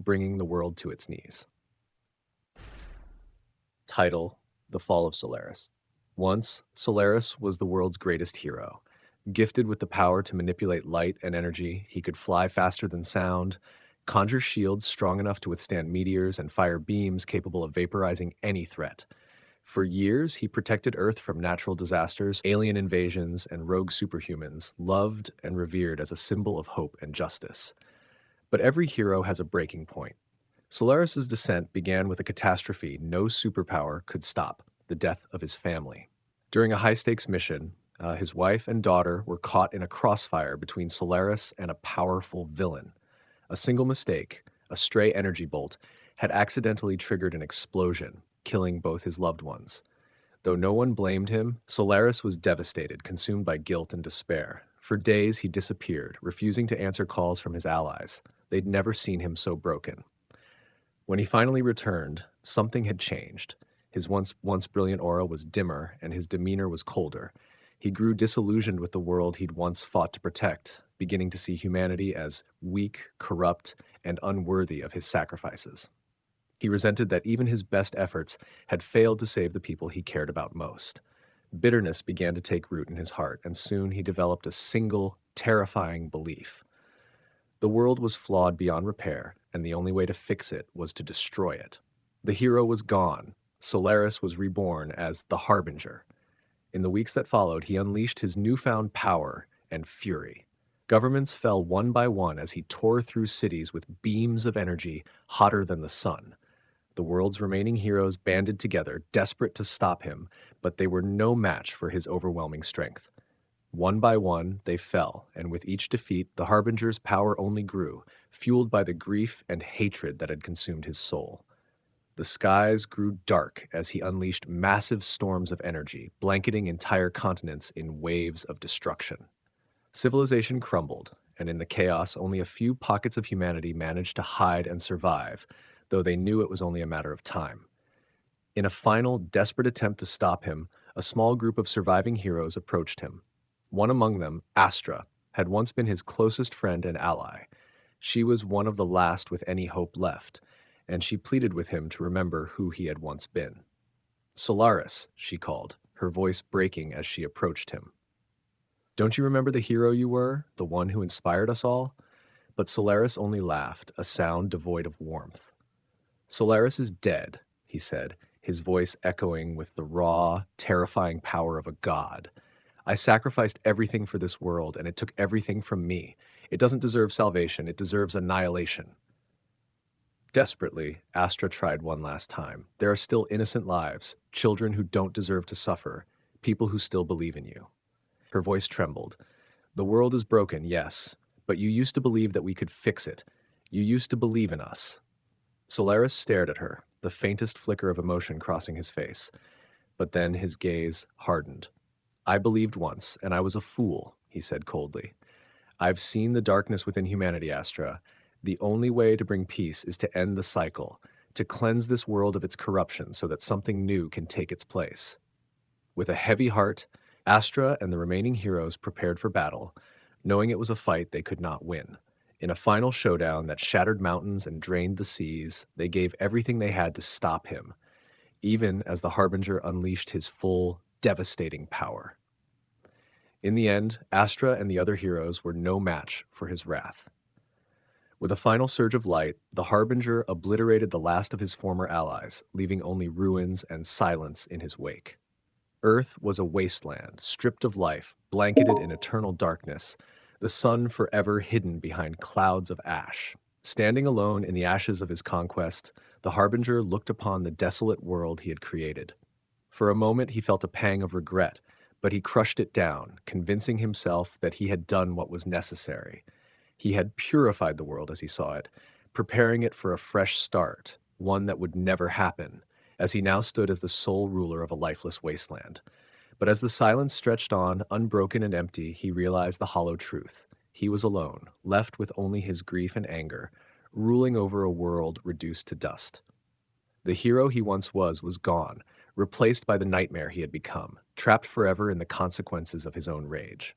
bringing the world to its knees. Title: The Fall of Solaris. Once, Solaris was the world's greatest hero. Gifted with the power to manipulate light and energy, he could fly faster than sound, conjure shields strong enough to withstand meteors, and fire beams capable of vaporizing any threat. For years, he protected Earth from natural disasters, alien invasions, and rogue superhumans, loved and revered as a symbol of hope and justice. But every hero has a breaking point. Solaris's descent began with a catastrophe no superpower could stop: the death of his family. During a high-stakes mission, his wife and daughter were caught in a crossfire between Solaris and a powerful villain. A single mistake, a stray energy bolt, had accidentally triggered an explosion, killing both his loved ones. Though no one blamed him, Solaris was devastated, consumed by guilt and despair. For days, he disappeared, refusing to answer calls from his allies. They'd never seen him so broken. When he finally returned, something had changed. His once brilliant aura was dimmer, and his demeanor was colder. He grew disillusioned with the world he'd once fought to protect, beginning to see humanity as weak, corrupt, and unworthy of his sacrifices. He resented that even his best efforts had failed to save the people he cared about most. Bitterness began to take root in his heart, and soon he developed a single, terrifying belief. The world was flawed beyond repair, and the only way to fix it was to destroy it. The hero was gone. Solaris was reborn as the Harbinger. In the weeks that followed, he unleashed his newfound power and fury. Governments fell one by one as he tore through cities with beams of energy hotter than the sun. The world's remaining heroes banded together, desperate to stop him, but they were no match for his overwhelming strength. One by one, they fell, and with each defeat, the Harbinger's power only grew, fueled by the grief and hatred that had consumed his soul. The skies grew dark as he unleashed massive storms of energy, blanketing entire continents in waves of destruction. Civilization crumbled, and in the chaos, only a few pockets of humanity managed to hide and survive, though they knew it was only a matter of time. In a final, desperate attempt to stop him, a small group of surviving heroes approached him. One among them, Astra, had once been his closest friend and ally. She was one of the last with any hope left, and she pleaded with him to remember who he had once been. "Solaris," she called, her voice breaking as she approached him. "Don't you remember the hero you were, the one who inspired us all?" But Solaris only laughed, a sound devoid of warmth. "Solaris is dead," he said, his voice echoing with the raw, terrifying power of a god. "I sacrificed everything for this world, and it took everything from me. It doesn't deserve salvation, it deserves annihilation." Desperately, Astra tried one last time. "There are still innocent lives, children who don't deserve to suffer, people who still believe in you." Her voice trembled. "The world is broken, yes, but you used to believe that we could fix it. You used to believe in us." Solaris stared at her, the faintest flicker of emotion crossing his face. But then his gaze hardened. "I believed once, and I was a fool," he said coldly. "I've seen the darkness within humanity, Astra. The only way to bring peace is to end the cycle, to cleanse this world of its corruption so that something new can take its place." With a heavy heart, Astra and the remaining heroes prepared for battle, knowing it was a fight they could not win. In a final showdown that shattered mountains and drained the seas, they gave everything they had to stop him, even as the Harbinger unleashed his full, devastating power. In the end, Astra and the other heroes were no match for his wrath. With a final surge of light, the Harbinger obliterated the last of his former allies, leaving only ruins and silence in his wake. Earth was a wasteland, stripped of life, blanketed in eternal darkness, the sun forever hidden behind clouds of ash. Standing alone in the ashes of his conquest, the Harbinger looked upon the desolate world he had created. For a moment he felt a pang of regret, but he crushed it down, convincing himself that he had done what was necessary. He had purified the world as he saw it, preparing it for a fresh start, one that would never happen, as he now stood as the sole ruler of a lifeless wasteland. But as the silence stretched on, unbroken and empty, he realized the hollow truth. He was alone, left with only his grief and anger, ruling over a world reduced to dust. The hero he once was gone, replaced by the nightmare he had become, trapped forever in the consequences of his own rage.